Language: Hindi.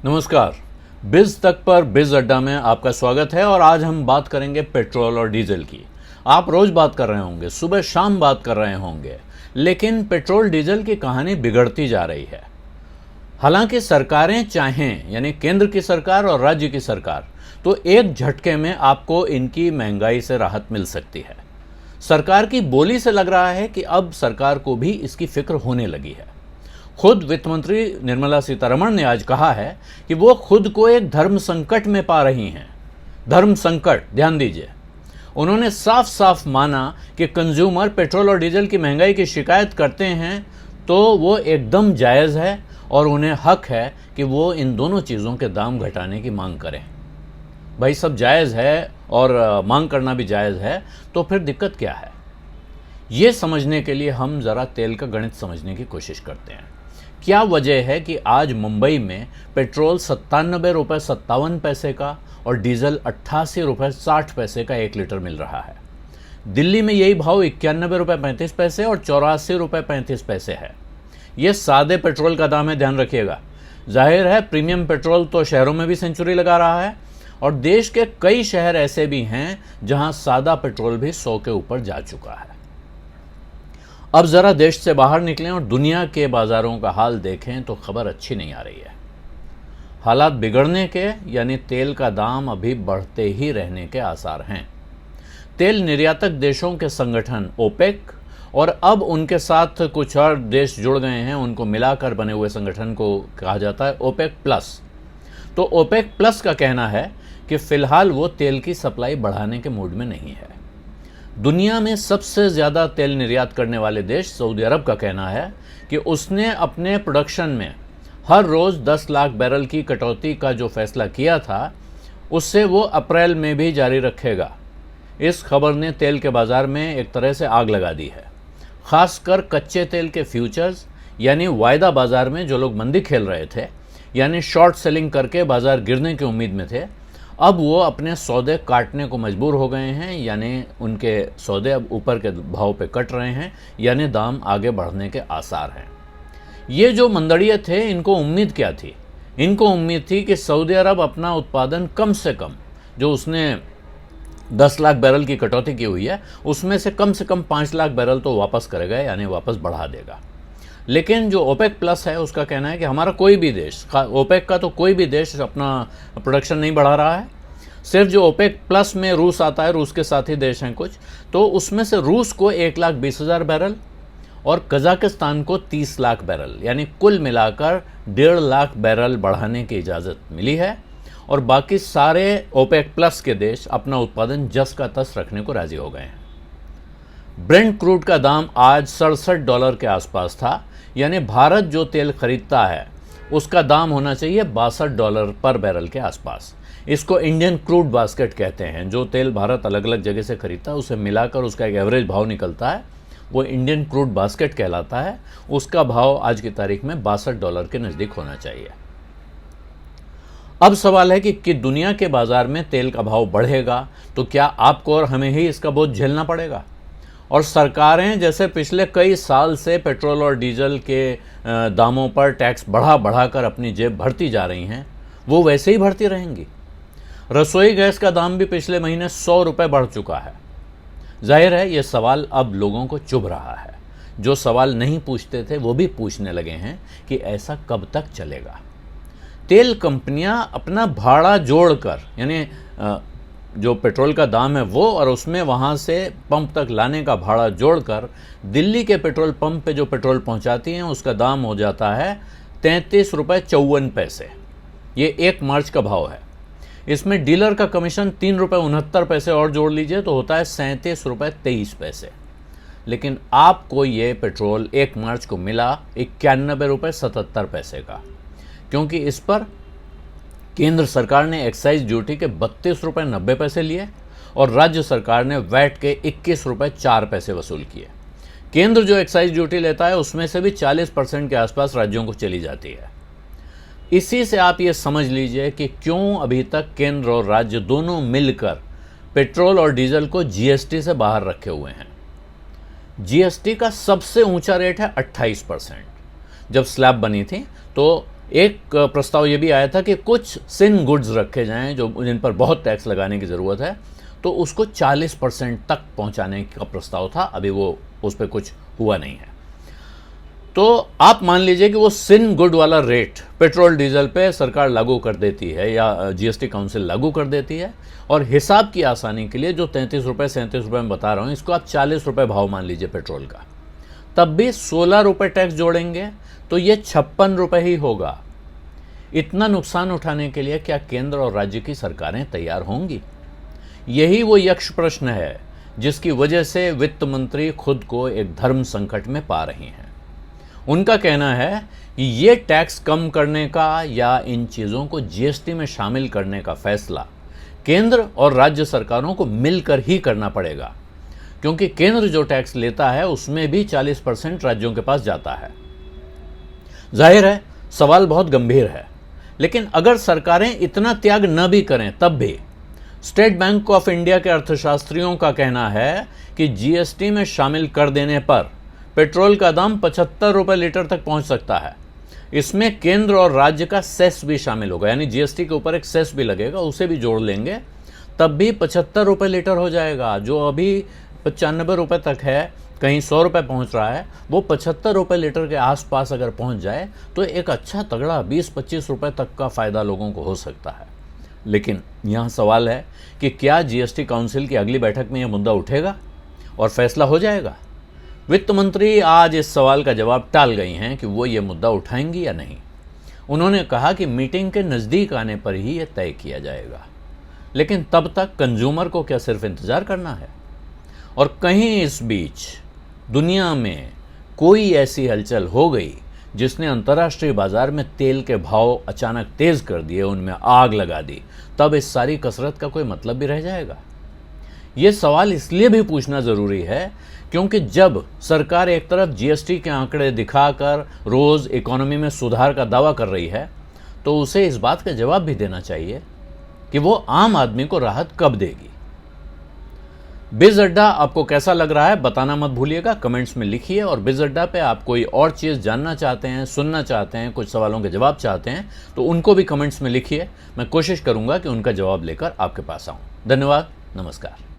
नमस्कार। बिज तक पर बिज अड्डा में आपका स्वागत है और आज हम बात करेंगे पेट्रोल और डीजल की। आप रोज बात कर रहे होंगे, सुबह शाम बात कर रहे होंगे, लेकिन पेट्रोल डीजल की कहानी बिगड़ती जा रही है। हालांकि सरकारें चाहें, यानी केंद्र की सरकार और राज्य की सरकार, तो एक झटके में आपको इनकी महंगाई से राहत मिल सकती है। सरकार की बोली से लग रहा है कि अब सरकार को भी इसकी फिक्र होने लगी है। खुद वित्त मंत्री निर्मला सीतारमण ने आज कहा है कि वो खुद को एक धर्म संकट में पा रही हैं। धर्म संकट, ध्यान दीजिए। उन्होंने साफ साफ माना कि कंज्यूमर पेट्रोल और डीजल की महंगाई की शिकायत करते हैं तो वो एकदम जायज़ है और उन्हें हक है कि वो इन दोनों चीज़ों के दाम घटाने की मांग करें। भाई, सब जायज़ है और मांग करना भी जायज़ है, तो फिर दिक्कत क्या है? ये समझने के लिए हम ज़रा तेल का गणित समझने की कोशिश करते हैं। क्या वजह है कि आज मुंबई में पेट्रोल 97 रुपये 57 पैसे का और डीजल 88 रुपये 60 पैसे का 1 लीटर मिल रहा है? दिल्ली में यही भाव 91 रुपये 35 पैसे और 84 रुपये 35 पैसे है। ये सादे पेट्रोल का दाम है, ध्यान रखिएगा। जाहिर है प्रीमियम पेट्रोल तो शहरों में भी सेंचुरी लगा रहा है और देश के कई शहर ऐसे भी हैं जहां सादा पेट्रोल भी 100 के ऊपर जा चुका है। अब जरा देश से बाहर निकलें और दुनिया के बाजारों का हाल देखें तो खबर अच्छी नहीं आ रही है। हालात बिगड़ने के, यानी तेल का दाम अभी बढ़ते ही रहने के आसार हैं। तेल निर्यातक देशों के संगठन ओपेक और अब उनके साथ कुछ और देश जुड़ गए हैं, उनको मिलाकर बने हुए संगठन को कहा जाता है ओपेक प्लस। तो ओपेक प्लस का कहना है कि फिलहाल वो तेल की सप्लाई बढ़ाने के मूड में नहीं है। दुनिया में सबसे ज़्यादा तेल निर्यात करने वाले देश सऊदी अरब का कहना है कि उसने अपने प्रोडक्शन में हर रोज़ 10 लाख बैरल की कटौती का जो फैसला किया था, उससे वो अप्रैल में भी जारी रखेगा। इस खबर ने तेल के बाज़ार में एक तरह से आग लगा दी है। ख़ासकर कच्चे तेल के फ्यूचर्स, यानी वायदा बाज़ार में जो लोग मंदी खेल रहे थे, यानी शॉर्ट सेलिंग करके बाज़ार गिरने की उम्मीद में थे, अब वो अपने सौदे काटने को मजबूर हो गए हैं, यानी उनके सौदे अब ऊपर के भाव पे कट रहे हैं, यानी दाम आगे बढ़ने के आसार हैं। ये जो मंदड़िये थे, इनको उम्मीद क्या थी? इनको उम्मीद थी कि सऊदी अरब अपना उत्पादन कम से कम, जो उसने 10 लाख बैरल की कटौती की हुई है, उसमें से कम 5 लाख बैरल तो वापस करेगा, यानी वापस बढ़ा देगा। लेकिन जो ओपेक प्लस है उसका कहना है कि हमारा कोई भी देश, ओपेक का तो कोई भी देश अपना प्रोडक्शन नहीं बढ़ा रहा है। सिर्फ जो ओपेक प्लस में रूस आता है, रूस के साथी देश हैं कुछ, तो उसमें से रूस को 1,20,000 बैरल और कजाकिस्तान को 30 लाख बैरल, यानी कुल मिलाकर 1.5 लाख बैरल बढ़ाने की इजाज़त मिली है और बाकी सारे ओपेक प्लस के देश अपना उत्पादन जस का तस रखने को राजी हो गए हैं। ब्रेंट क्रूड का दाम आज $67 के आसपास था, यानी भारत जो तेल खरीदता है उसका दाम होना चाहिए $62 पर बैरल के आसपास। इसको इंडियन क्रूड बास्केट कहते हैं। जो तेल भारत अलग अलग जगह से खरीदता है उसे मिलाकर उसका एक एवरेज भाव निकलता है, वो इंडियन क्रूड बास्केट कहलाता है। उसका भाव आज की तारीख में $62 के नज़दीक होना चाहिए। अब सवाल है कि दुनिया के बाजार में तेल का भाव बढ़ेगा तो क्या आपको और हमें ही इसका बोझ झेलना पड़ेगा? और सरकारें जैसे पिछले कई साल से पेट्रोल और डीजल के दामों पर टैक्स बढ़ा कर अपनी जेब भरती जा रही हैं, वो वैसे ही भरती रहेंगी। रसोई गैस का दाम भी पिछले महीने 100 रुपये बढ़ चुका है। जाहिर है ये सवाल अब लोगों को चुभ रहा है। जो सवाल नहीं पूछते थे वो भी पूछने लगे हैं कि ऐसा कब तक चलेगा। तेल कंपनियां अपना भाड़ा जोड़कर, यानी जो पेट्रोल का दाम है वो और उसमें वहाँ से पंप तक लाने का भाड़ा जोड़कर दिल्ली के पेट्रोल पंप पे जो पेट्रोल पहुँचाती हैं उसका दाम हो जाता है 33 रुपये 54 पैसे। ये 1 मार्च का भाव है। इसमें डीलर का कमीशन 3 रुपये 69 पैसे और जोड़ लीजिए तो होता है 37 रुपये 23 पैसे। लेकिन आपको ये पेट्रोल 1 मार्च को मिला 91 रुपये 77 पैसे का, क्योंकि इस पर केंद्र सरकार ने एक्साइज ड्यूटी के 32 रुपये 90 पैसे लिए और राज्य सरकार ने वैट के 21 रुपये 4 पैसे वसूल किए। केंद्र जो एक्साइज ड्यूटी लेता है उसमें से भी 40% के आसपास राज्यों को चली जाती है। इसी से आप ये समझ लीजिए कि क्यों अभी तक केंद्र और राज्य दोनों मिलकर पेट्रोल और डीजल को जीएसटी से बाहर रखे हुए हैं। जीएसटी का सबसे ऊंचा रेट है 28%। जब स्लैब बनी थी तो एक प्रस्ताव ये भी आया था कि कुछ सिन गुड्स रखे जाएं जो जिन पर बहुत टैक्स लगाने की ज़रूरत है, तो उसको 40% तक पहुंचाने का प्रस्ताव था। अभी वो उस पर कुछ हुआ नहीं है। तो आप मान लीजिए कि वो सिन गुड वाला रेट पेट्रोल डीजल पे सरकार लागू कर देती है या जीएसटी काउंसिल लागू कर देती है, और हिसाब की आसानी के लिए जो 33 रुपये 37 रुपये में बता रहा हूँ, इसको आप 40 रुपये भाव मान लीजिए पेट्रोल का, तब भी 16 रुपये टैक्स जोड़ेंगे तो ये 56 रुपये ही होगा। इतना नुकसान उठाने के लिए क्या केंद्र और राज्य की सरकारें तैयार होंगी? यही वो यक्ष प्रश्न है जिसकी वजह से वित्त मंत्री खुद को एक धर्म संकट में पा रही हैं। उनका कहना है कि ये टैक्स कम करने का या इन चीज़ों को जीएसटी में शामिल करने का फैसला केंद्र और राज्य सरकारों को मिलकर ही करना पड़ेगा, क्योंकि केंद्र जो टैक्स लेता है उसमें भी 40% राज्यों के पास जाता है। जाहिर है सवाल बहुत गंभीर है, लेकिन अगर सरकारें इतना त्याग न भी करें तब भी स्टेट बैंक ऑफ इंडिया के अर्थशास्त्रियों का कहना है कि जीएसटी में शामिल कर देने पर पेट्रोल का दाम 75 रुपये लीटर तक पहुंच सकता है। इसमें केंद्र और राज्य का सेस भी शामिल होगा, यानी जीएसटी के ऊपर एक सेस भी लगेगा, उसे भी जोड़ लेंगे, तब भी 75 रुपये लीटर हो जाएगा। जो अभी 95 रुपये तक है, कहीं 100 रुपये पहुँच रहा है, वो 75 रुपये लीटर के आसपास अगर पहुँच जाए तो एक अच्छा तगड़ा 20-25 रुपये तक का फ़ायदा लोगों को हो सकता है। लेकिन यहाँ सवाल है कि क्या जीएसटी काउंसिल की अगली बैठक में यह मुद्दा उठेगा और फैसला हो जाएगा? वित्त मंत्री आज इस सवाल का जवाब टाल गई हैं कि वो ये मुद्दा उठाएंगी या नहीं। उन्होंने कहा कि मीटिंग के नज़दीक आने पर ही ये तय किया जाएगा, लेकिन तब तक कंज्यूमर को क्या सिर्फ इंतज़ार करना है? और कहीं इस बीच दुनिया में कोई ऐसी हलचल हो गई जिसने अंतर्राष्ट्रीय बाजार में तेल के भाव अचानक तेज कर दिए, उनमें आग लगा दी, तब इस सारी कसरत का कोई मतलब भी रह जाएगा? ये सवाल इसलिए भी पूछना ज़रूरी है क्योंकि जब सरकार एक तरफ जीएसटी के आंकड़े दिखाकर रोज़ इकोनॉमी में सुधार का दावा कर रही है, तो उसे इस बात का जवाब भी देना चाहिए कि वो आम आदमी को राहत कब देगी। बिज अड्डा आपको कैसा लग रहा है बताना मत भूलिएगा, कमेंट्स में लिखिए। और बिज अड्डा पे आप कोई और चीज़ जानना चाहते हैं, सुनना चाहते हैं, कुछ सवालों के जवाब चाहते हैं, तो उनको भी कमेंट्स में लिखिए। मैं कोशिश करूंगा कि उनका जवाब लेकर आपके पास आऊं। धन्यवाद, नमस्कार।